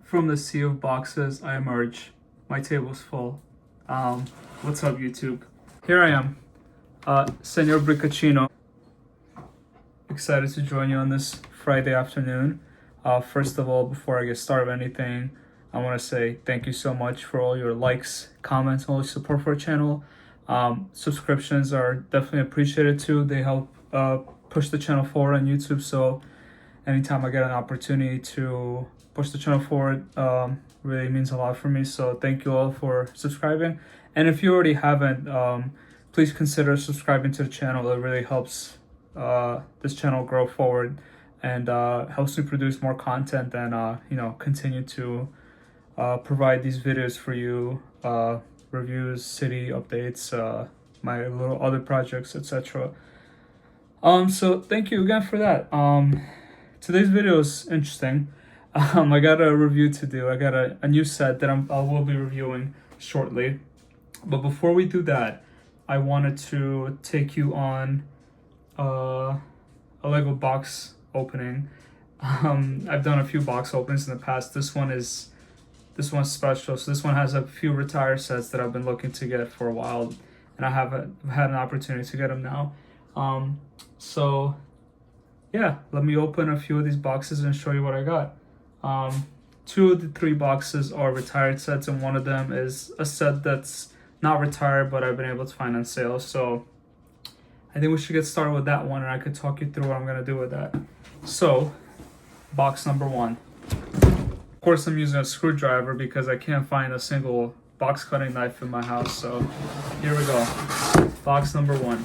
From the sea of boxes, I emerge. My table's full. What's up, YouTube? Here I am, Senor Briccacino. Excited to join you on this Friday afternoon. First of all, before I get started with anything, I want to say thank you so much for all your likes, comments, all your support for our channel. Subscriptions are definitely appreciated too. They help push the channel forward on YouTube. So anytime I get an opportunity to push the channel forward, really means a lot for me. So thank you all for subscribing. And if you already haven't, please consider subscribing to the channel. It really helps this channel grow forward and helps me produce more content and continue to provide these videos for you, reviews, city updates, my little other projects, etc. So thank you again for that. Today's video is interesting. I got a review to do. I got a new set that I will be reviewing shortly. But before we do that, I wanted to take you on a Lego box opening. I've done a few box openings in the past. This one's special. So this one has a few retire sets that I've been looking to get for a while, and I haven't had an opportunity to get them now. So yeah, let me open a few of these boxes and show you what I got. Two of the three boxes are retired sets, and one of them is a set that's not retired, but I've been able to find on sale. So I think we should get started with that one, and I could talk you through what I'm gonna do with that. So, box number one. Of course, I'm using a screwdriver because I can't find a single box cutting knife in my house. So here we go. Box number one.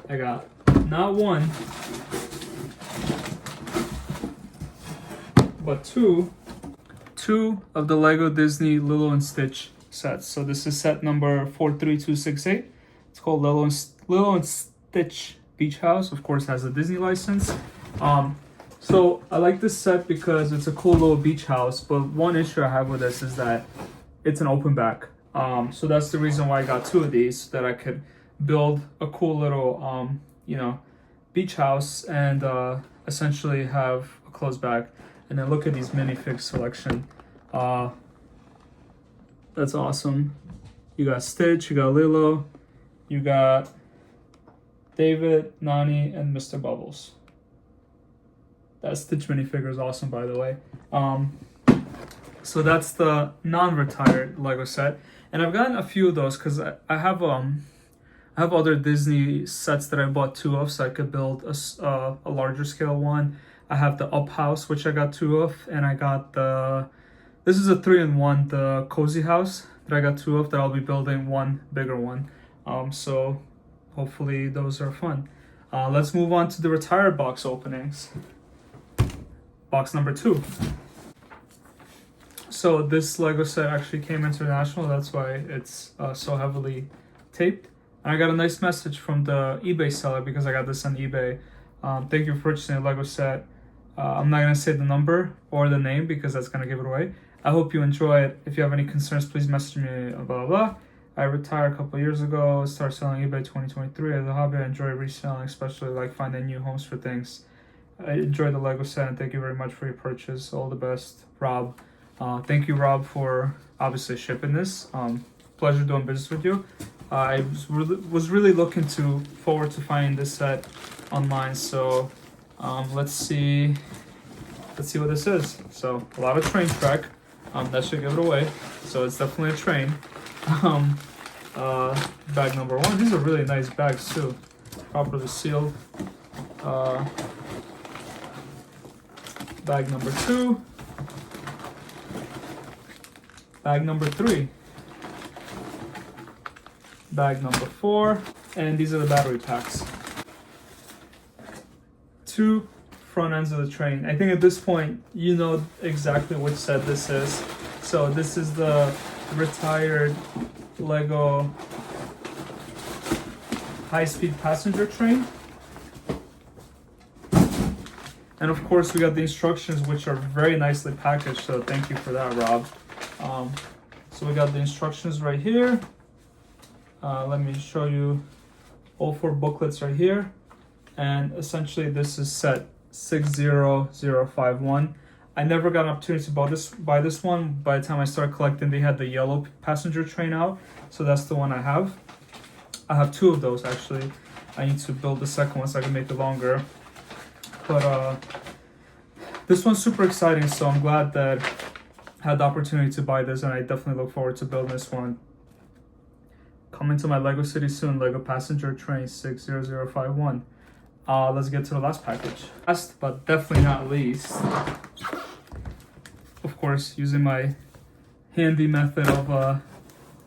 I got not one, but two of the Lego Disney Lilo and Stitch sets. So this is set number 43268. It's called Lilo and Stitch Beach House. Of course, has a Disney license. So I like this set because it's a cool little beach house. But one issue I have with this is that it's an open back. So that's the reason why I got two of these, so that I could build a cool little beach house and essentially have a closed back. And then look at these minifig selection. That's awesome. You got Stitch, you got Lilo, you got David, Nani, and Mr. Bubbles. That Stitch minifigure is awesome, by the way. So that's the non-retired Lego set. And I've gotten a few of those because I have other Disney sets that I bought two of, so I could build a larger scale one. I have the Up House, which I got two of, and I got this is a 3-in-1, the Cozy House that I got two of, that I'll be building one bigger one. So hopefully those are fun. Let's move on to the retired box openings. Box number two. So this Lego set actually came international, that's why it's so heavily taped. And I got a nice message from the eBay seller because I got this on eBay. Thank you for purchasing a Lego set. I'm not going to say the number or the name because that's going to give it away. I hope you enjoy it. If you have any concerns, please message me, blah, blah, blah. I retired a couple years ago, started selling eBay 2023 as a hobby. I enjoy reselling, especially like finding new homes for things. I enjoyed the Lego set and thank you very much for your purchase. All the best, Rob. Thank you, Rob, for obviously shipping this. Pleasure doing business with you. I was really looking forward to finding this set online, so let's see what this is. So a lot of train track, that should give it away. So it's definitely a train. Bag number one. These are really nice bags too, properly sealed. Bag number two. Bag number three. Bag number four, and these are the battery packs. Two front ends of the train. I think at this point you know exactly which set this is. So this is the retired Lego high-speed passenger train. And of course we got the instructions, which are very nicely packaged, so thank you for that, Rob. So we got the instructions right here. Let me show you all four booklets right here. And essentially this is set 60051. I never got an opportunity to buy this one. By the time I started collecting, they had the yellow passenger train out, so that's the one I have. I have two of those actually. I need to build the second one so I can make it longer. But this one's super exciting, so I'm glad that I had the opportunity to buy this, and I definitely look forward to building this one. Coming to my Lego City soon, Lego Passenger Train 60051. Let's get to the last package. Last but definitely not least, of course, using my handy method of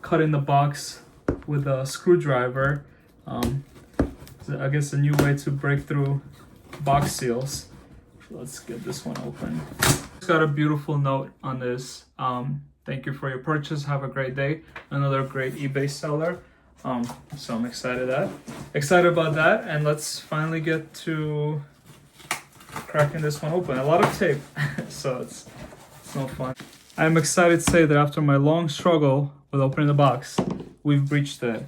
cutting the box with a screwdriver. I guess a new way to break through box seals. Let's get this one open. It's got a beautiful note on this. Thank you for your purchase. Have a great day. Another great eBay seller. So I'm excited about that. And let's finally get to cracking this one open. A lot of tape, so it's no fun. I'm excited to say that after my long struggle with opening the box, we've breached it.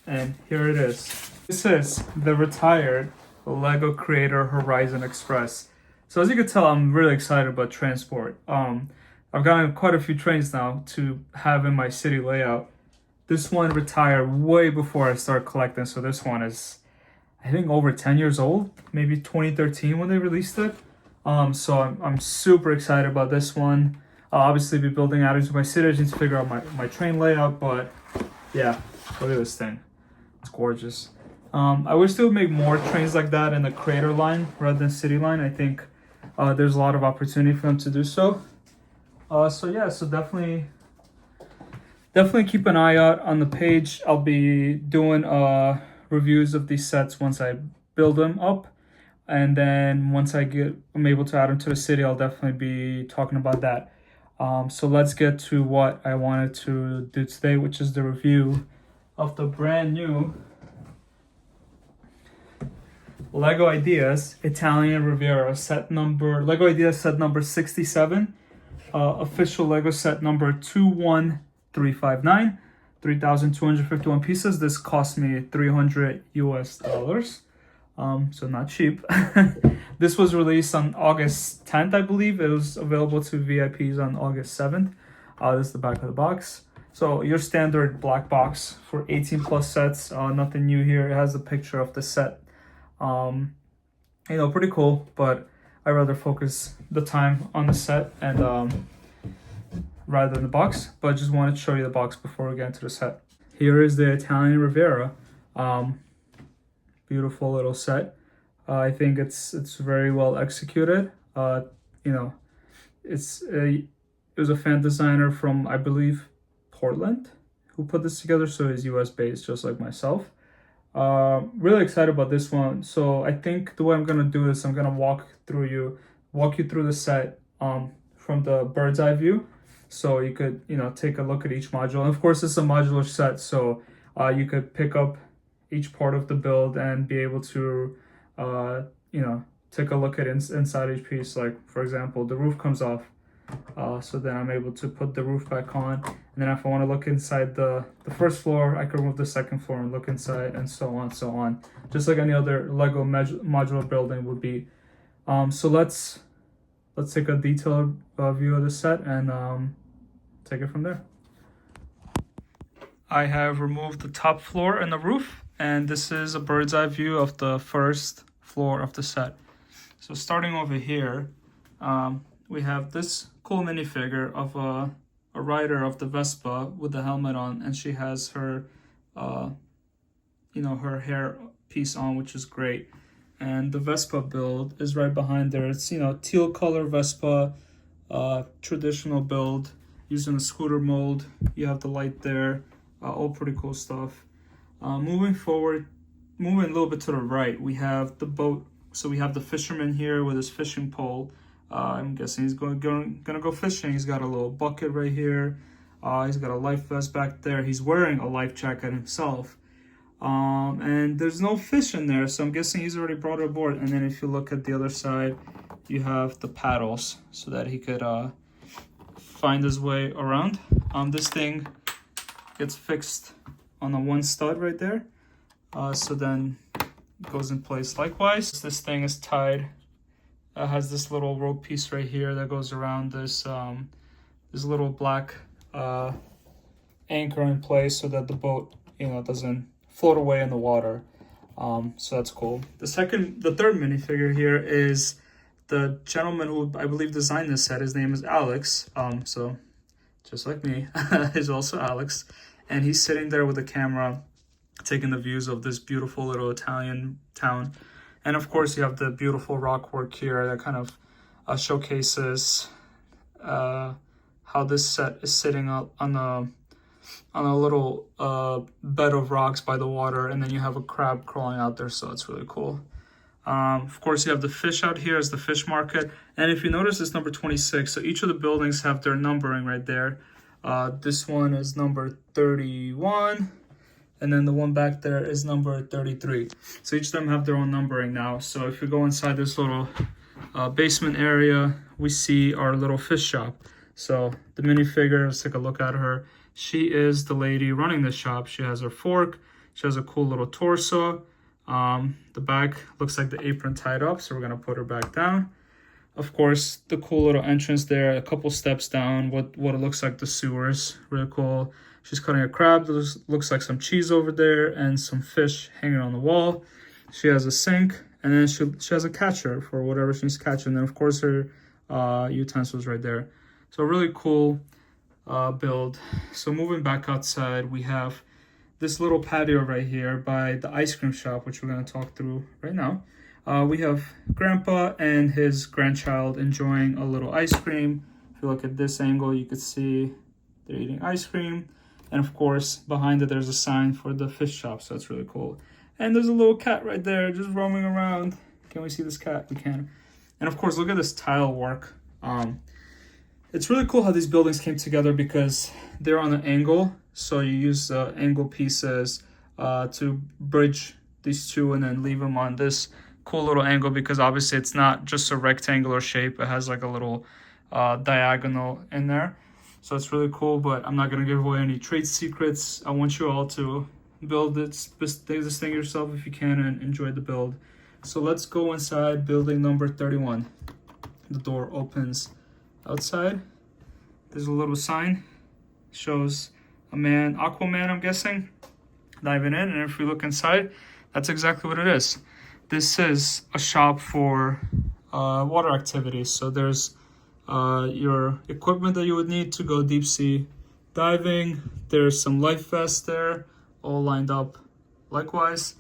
And here it is. This is the retired Lego Creator Horizon Express. So as you can tell, I'm really excited about transport. I've gotten quite a few trains now to have in my city layout. This one retired way before I started collecting, so this one is, I think, over 10 years old, maybe 2013 when they released it. So I'm super excited about this one. I'll obviously be building out into my city. I need to figure out my train layout, but yeah, look at this thing. It's gorgeous. I wish they would make more trains like that in the Creator line rather than City line. I think there's a lot of opportunity for them to do so. So definitely keep an eye out on the page. I'll be doing reviews of these sets once I build them up, and then once I'm able to add them to the city, I'll definitely be talking about that. So let's get to what I wanted to do today, which is the review of the brand new Lego Ideas Italian Riviera Lego Ideas set number 67. Official Lego set number 21359, 3,251 pieces. This cost me $300 US. So not cheap. This was released on August 10th, I believe. It was available to VIPs on August 7th. This is the back of the box. So your standard black box for 18 plus sets. Nothing new here. It has a picture of the set. Pretty cool, but I'd rather focus the time on the set and rather than the box. But I just wanted to show you the box before we get into the set. Here is the Italian Riviera. Beautiful little set. I think it's very well executed. It was a fan designer from, I believe, Portland who put this together, so he's US based just like myself. Really excited about this one. So I think the way I'm gonna do this, I'm gonna walk you through the set from the bird's eye view, so you could take a look at each module. And of course, it's a modular set, so you could pick up each part of the build and be able to take a look at inside each piece. Like for example, the roof comes off, so then I'm able to put the roof back on, and then if I want to look inside the first floor, I can remove the second floor and look inside, and so on, just like any other Lego modular building would be. So let's take a detailed view of the set and take it from there. I have removed the top floor and the roof, and this is a bird's eye view of the first floor of the set. So starting over here, we have this cool minifigure of a rider of the Vespa with the helmet on, and she has her her hair piece on, which is great. And the Vespa build is right behind there. It's teal color Vespa, traditional build using a scooter mold. You have the light there, all pretty cool stuff. Moving a little bit to the right, we have the boat. So we have the fisherman here with his fishing pole. I'm guessing he's gonna go fishing. He's got a little bucket right here. He's got a life vest back there. He's wearing a life jacket himself. And there's no fish in there, so I'm guessing he's already brought it aboard. And then if you look at the other side, you have the paddles so that he could find his way around. This thing gets fixed on the one stud right there. So then it goes in place likewise. This thing is tied has this little rope piece right here that goes around this this little black anchor in place so that the boat, you know, doesn't float away in the water. So that's cool. The third minifigure here is the gentleman who I believe designed this set. His name is Alex. So just like me, he's also Alex, and he's sitting there with a camera, taking the views of this beautiful little Italian town. And of course, you have the beautiful rock work here that kind of showcases how this set is sitting up on a little bed of rocks by the water, and then you have a crab crawling out there, so it's really cool. Of course, you have the fish out here as the fish market, and if you notice, it's number 26. So each of the buildings have their numbering right there. This one is number 31. And then the one back there is number 33. So each of them have their own numbering now. So if we go inside this little basement area, we see our little fish shop. So the minifigure, let's take a look at her. She is the lady running the shop. She has her fork. She has a cool little torso. The back looks like the apron tied up, so we're gonna put her back down. Of course, the cool little entrance there, a couple steps down, what it looks like the sewers, really cool. She's cutting a crab. There looks like some cheese over there and some fish hanging on the wall. She has a sink, and then she has a catcher for whatever she's catching. And then, of course, her utensils right there. So really cool build. So moving back outside, we have this little patio right here by the ice cream shop, which we're going to talk through right now. We have Grandpa and his grandchild enjoying a little ice cream. If you look at this angle, you could see they're eating ice cream. And of course, behind it, there's a sign for the fish shop, so that's really cool. And there's a little cat right there just roaming around. Can we see this cat? We can. And of course, look at this tile work. It's really cool how these buildings came together because they're on an angle. So you use angle pieces to bridge these two and then leave them on this cool little angle, because obviously it's not just a rectangular shape. It has like a little diagonal in there. So it's really cool, but I'm not going to give away any trade secrets. I want you all to build this thing yourself if you can and enjoy the build. So let's go inside building number 31. The door opens outside. There's a little sign. Shows a man, Aquaman, I'm guessing, diving in. And if we look inside, that's exactly what it is. This is a shop for water activities. So there's your equipment that you would need to go deep sea diving. There's some life vests there, all lined up likewise.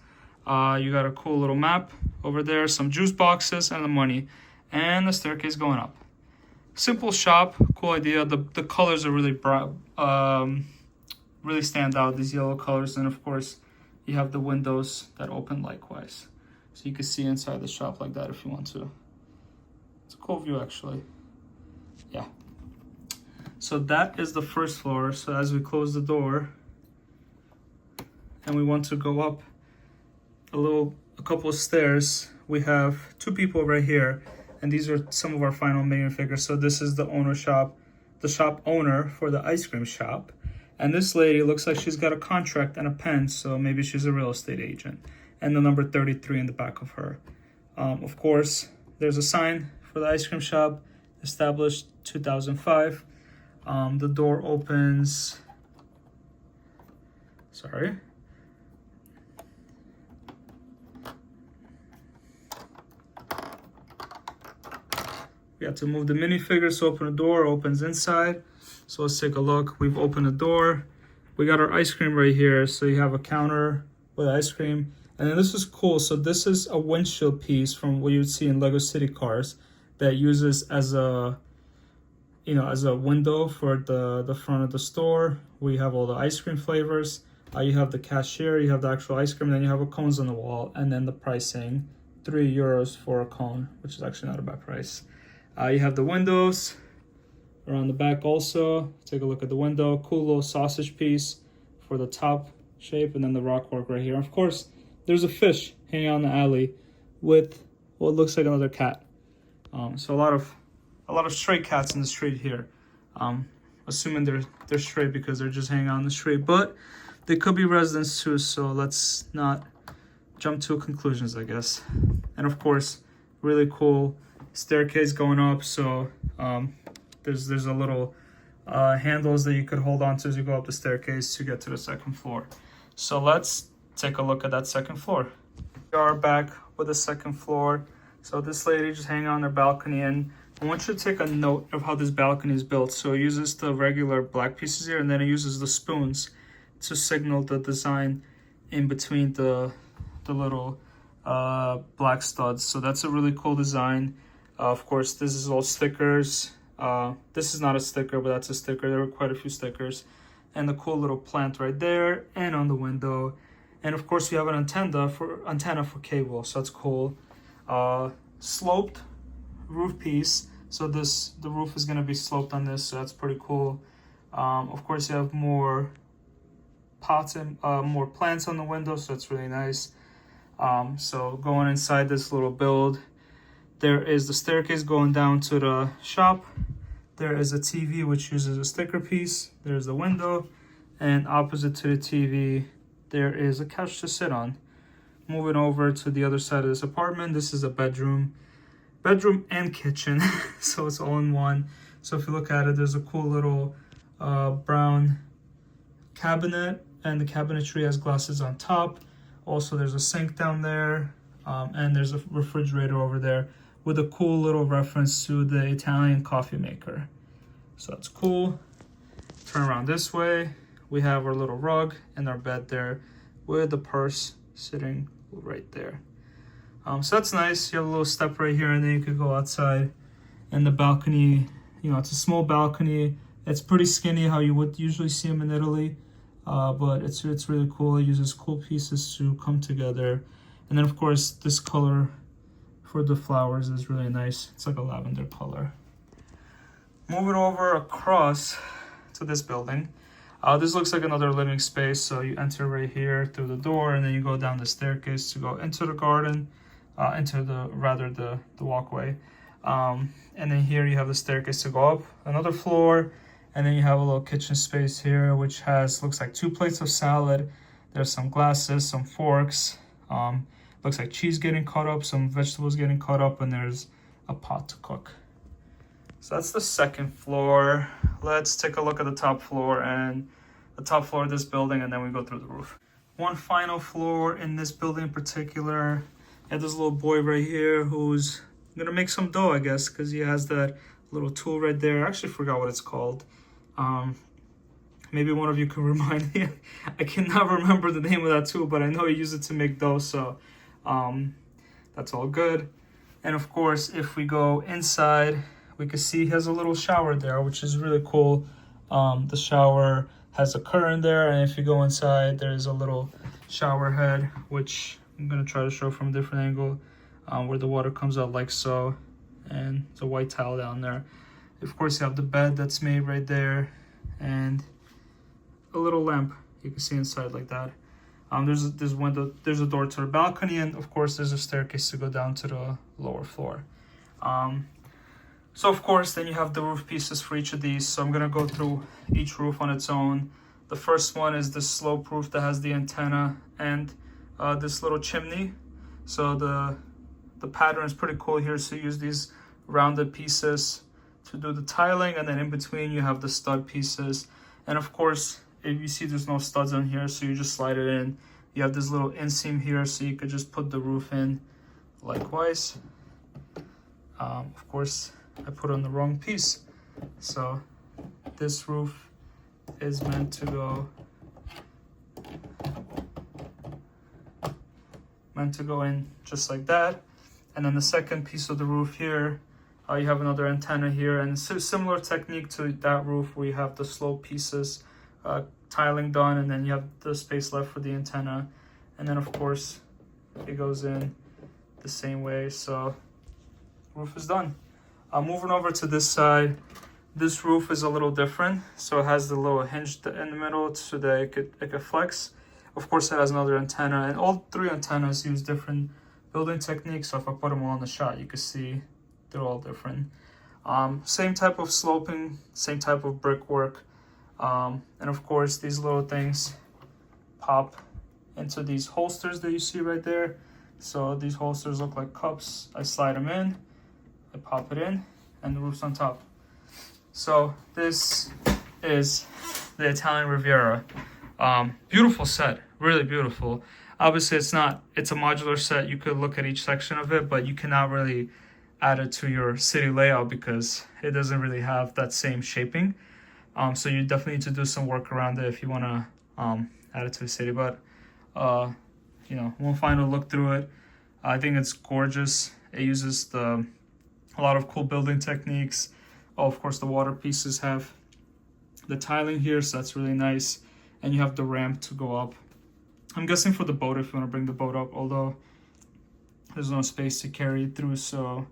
You got a cool little map over there, some juice boxes, and the money, and the staircase going up. Simple shop, cool idea. The colors are really bright, really stand out, these yellow colors. And of course, you have the windows that open likewise, so you can see inside the shop like that if you want to. It's a cool view, actually. Yeah. So that is the first floor. So as we close the door and we want to go up a couple of stairs, we have two people right here, and these are some of our final minifigures. So this is the shop owner for the ice cream shop, and this lady looks like she's got a contract and a pen, so maybe she's a real estate agent, and the number 33 in the back of her. Of course, there's a sign for the ice cream shop, established 2005. The door opens, sorry. We have to move the minifigures to open the door, opens inside. So let's take a look. We've opened the door. We got our ice cream right here. So you have a counter with ice cream. And then this is cool. So this is a windshield piece from what you would see in Lego City cars that uses as a, as a window for the front of the store. We have all the ice cream flavors. You have the cashier, you have the actual ice cream, then you have a cones on the wall, and then the pricing, €3 for a cone, which is actually not a bad price. You have the windows around the back also. Take a look at the window. Cool little sausage piece for the top shape, and then the rock work right here. Of course, there's a fish hanging out in the alley with what looks like another cat. So a lot of stray cats in the street here. Assuming they're stray because they're just hanging out in the street, but they could be residents too. So let's not jump to conclusions, I guess. And of course, really cool staircase going up, so there's a little handles that you could hold on to as you go up the staircase to get to the second floor. So let's take a look at that second floor. We are back with the second floor. So this lady just hanging on her balcony, and I want you to take a note of how this balcony is built. So it uses the regular black pieces here, and then it uses the spoons to signal the design in between the little black studs. So that's a really cool design. Of course, this is all stickers. This is not a sticker, but that's a sticker. There were quite a few stickers. And the cool little plant right there and on the window. And of course, we have an antenna for cable, so that's cool. Sloped roof piece. So the roof is gonna be sloped on this, so that's pretty cool. Of course, you have more pots and more plants on the window, so that's really nice. So going inside this little build, there is the staircase going down to the shop. There is a TV which uses a sticker piece. There's the window, and opposite to the TV, there is a couch to sit on. Moving over to the other side of this apartment, this is a bedroom and kitchen, so it's all in one. So if you look at it, there's a cool little brown cabinet, and the cabinetry has glasses on top. Also, there's a sink down there, and there's a refrigerator over there with a cool little reference to the Italian coffee maker. So that's cool. Turn around this way. We have our little rug and our bed there with the purse sitting right there. So that's nice. You have a little step right here, and then you could go outside. And the balcony, you know, it's a small balcony. It's pretty skinny, how you would usually see them in Italy. But it's really cool. It uses cool pieces to come together. And then, of course, this color for the flowers is really nice. It's like a lavender color. Moving over across to this building. This looks like another living space. So you enter right here through the door, and then you go down the staircase to go into the garden, into the walkway. And then here you have the staircase to go up another floor. And then you have a little kitchen space here, which looks like 2 plates of salad. There's some glasses, some forks. Looks like cheese getting cut up, some vegetables getting cut up, and there's a pot to cook. So that's the second floor. Let's take a look at the top floor and the top floor of this building, and then we go through the roof. One final floor in this building in particular. You have this little boy right here who's gonna make some dough, I guess, because he has that little tool right there. I actually forgot what it's called. Maybe one of you can remind me. I cannot remember the name of that tool, but I know he used it to make dough, so that's all good. And of course, if we go inside, we can see he has a little shower there, which is really cool. The shower has a curtain there, and if you go inside, there's a little shower head, which I'm gonna try to show from a different angle, where the water comes out like so, and it's a white towel down there. Of course, you have the bed that's made right there, and a little lamp you can see inside like that. There's this window, there's a door to the balcony, and of course there's a staircase to go down to the lower floor. So of course, then you have the roof pieces for each of these. So I'm gonna go through each roof on its own. The first one is the slope roof that has the antenna and this little chimney. So the pattern is pretty cool here. So you use these rounded pieces to do the tiling, and then in between you have the stud pieces. And of course, if you see there's no studs on here, so you just slide it in. You have this little inseam here, so you could just put the roof in likewise. Of course, I put on the wrong piece. So this roof is meant to go in just like that. And then the second piece of the roof here, you have another antenna here, and it's a similar technique to that roof where you have the slope pieces, tiling done, and then you have the space left for the antenna. And then of course it goes in the same way. So roof is done. Moving over to this side, this roof is a little different. So it has the little hinge in the middle so that it could flex. Of course, it has another antenna, and all 3 antennas use different building techniques. So if I put them all in the shot, you can see they're all different. Same type of sloping, same type of brickwork. And of course, these little things pop into these holsters that you see right there. So these holsters look like cups. I slide them in, I pop it in, and the roof's on top. So this is the Italian Riviera. Beautiful set, really beautiful. Obviously it's a modular set. You could look at each section of it, but you cannot really add it to your city layout because it doesn't really have that same shaping. So you definitely need to do some work around it if you want to add it to the city. But you know, one final look through it, I think it's gorgeous. It uses a lot of cool building techniques. Oh, of course, the water pieces have the tiling here, so that's really nice. And you have the ramp to go up. I'm guessing for the boat, if you want to bring the boat up, although there's no space to carry it through. So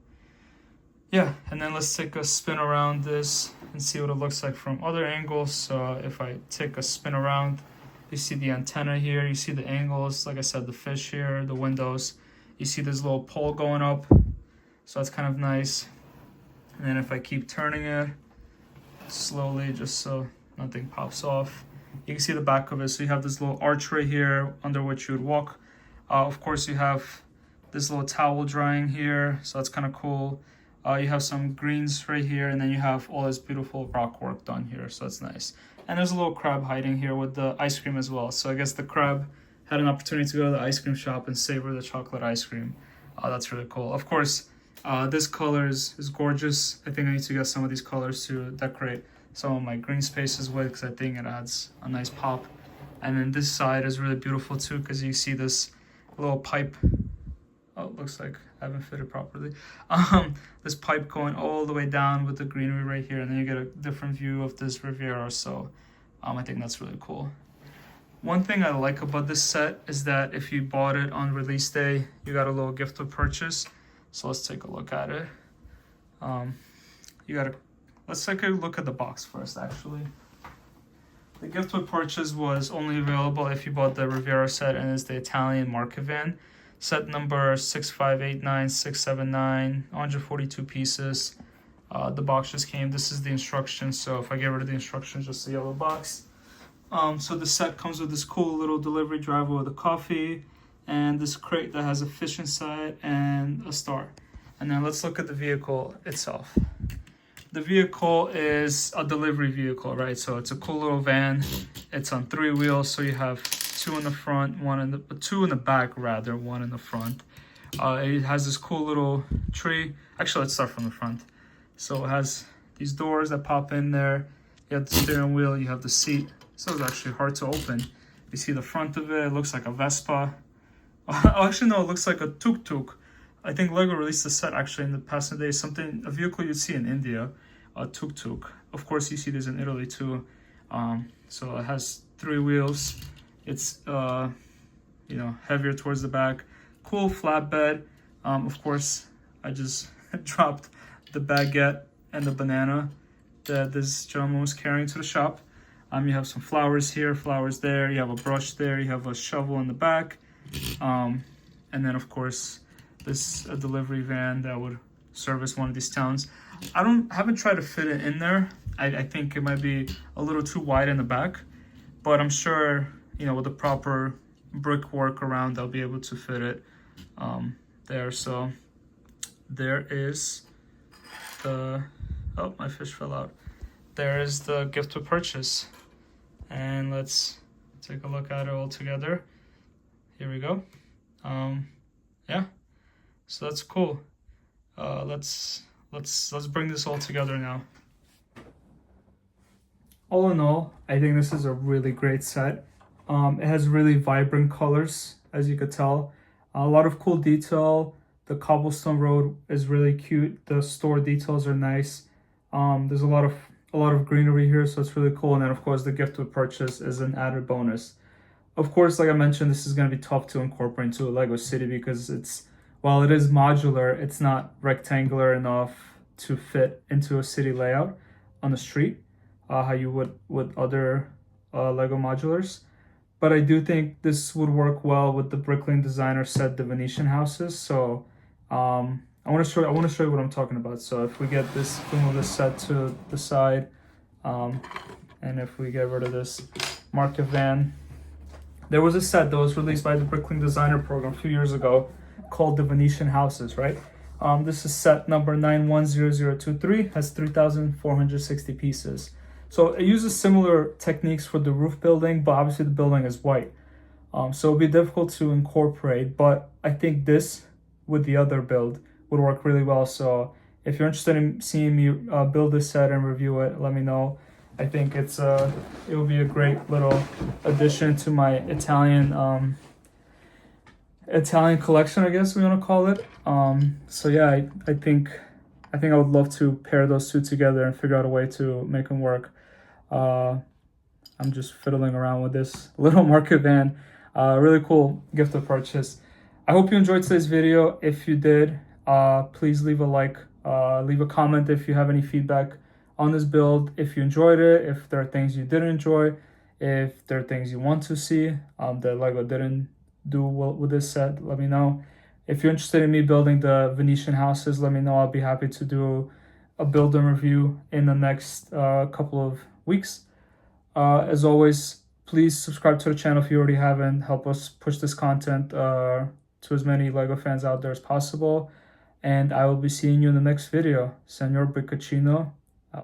yeah, and then let's take a spin around this and see what it looks like from other angles. So if I take a spin around, you see the antenna here, you see the angles, like I said, the fish here, the windows. You see this little pole going up, so that's kind of nice. And then if I keep turning it slowly, just so nothing pops off, you can see the back of it. So you have this little arch right here under which you would walk. Of course, you have this little towel drying here, so that's kind of cool. You have some greens right here, and then you have all this beautiful rock work done here, so that's nice. And there's a little crab hiding here with the ice cream as well. So I guess the crab had an opportunity to go to the ice cream shop and savor the chocolate ice cream. That's really cool. Of course, this color is gorgeous. I think I need to get some of these colors to decorate some of my green spaces with, because I think it adds a nice pop. And then this side is really beautiful too, because you see this little pipe. Oh, it looks like I haven't fitted properly. This pipe going all the way down with the greenery right here, and then you get a different view of this Riviera. So I think that's really cool. One thing I like about this set is that if you bought it on release day, you got a little gift with purchase. So let's take a look at it. Let's take a look at the box first, actually. The gift with purchase was only available if you bought the Riviera set, and it's the Italian market van. Set number 6589679, 142 pieces. The box just came. This is the instructions. So if I get rid of the instructions, just the yellow box. So the set comes with this cool little delivery driver with a coffee and this crate that has a fish inside and a star. And then let's look at the vehicle itself. The vehicle is a delivery vehicle, right? So it's a cool little van. It's on 3 wheels, so you have 2 in the front, 2 in the back rather, 1 in the front. It has this cool little tree. Actually, let's start from the front. So it has these doors that pop in there. You have the steering wheel, you have the seat. So it's actually hard to open. You see the front of it, it looks like a Vespa. Oh, actually, no, it looks like a tuk-tuk. I think Lego released a set actually in the past days, a vehicle you'd see in India, a tuk-tuk. Of course, you see this in Italy too. So it has 3 wheels. It's heavier towards the back. Cool flatbed. Of course, I just dropped the baguette and the banana that this gentleman was carrying to the shop. You have some flowers here, flowers there. You have a brush there. You have a shovel in the back. And then, of course, this delivery van that would service one of these towns. Haven't tried to fit it in there. I think it might be a little too wide in the back, but I'm sure, with the proper brickwork around, I'll be able to fit it there. So there is oh, my fish fell out. There is the gift to purchase. And let's take a look at it all together. Here we go. Yeah, so that's cool. Let's bring this all together now. All in all, I think this is a really great set. It has really vibrant colors, as you could tell. A lot of cool detail. The cobblestone road is really cute. The store details are nice. There's a lot of greenery here, so it's really cool. And then, of course, the gift with purchase is an added bonus. Of course, like I mentioned, this is going to be tough to incorporate into a Lego city because while it is modular, it's not rectangular enough to fit into a city layout on the street, how you would with other Lego modulars. But I do think this would work well with the Bricklink designer set, the Venetian houses. So I want to show you what I'm talking about. So if we move this set to the side, and if we get rid of this market van, there was a set that was released by the Bricklink designer program a few years ago called the Venetian houses, right? This is set number 910023, has 3,460 pieces. So it uses similar techniques for the roof building, but obviously the building is white. So it'll be difficult to incorporate, but I think this with the other build would work really well. So if you're interested in seeing me build this set and review it, let me know. I think it will be a great little addition to my Italian collection, I guess we want to call it. So yeah, I think I would love to pair those two together and figure out a way to make them work. I'm just fiddling around with this little market van. Really cool gift to purchase. I hope you enjoyed today's video. If you did, please leave a like, leave a comment if you have any feedback on this build, if you enjoyed it, if there are things you didn't enjoy, if there are things you want to see that LEGO didn't do well with this set, let me know. If you're interested in me building the Venetian houses, let me know. I'll be happy to do a build and review in the next couple of weeks. As always, please subscribe to the channel if you already haven't. Help us push this content to as many LEGO fans out there as possible. And I will be seeing you in the next video. Senor Briccacino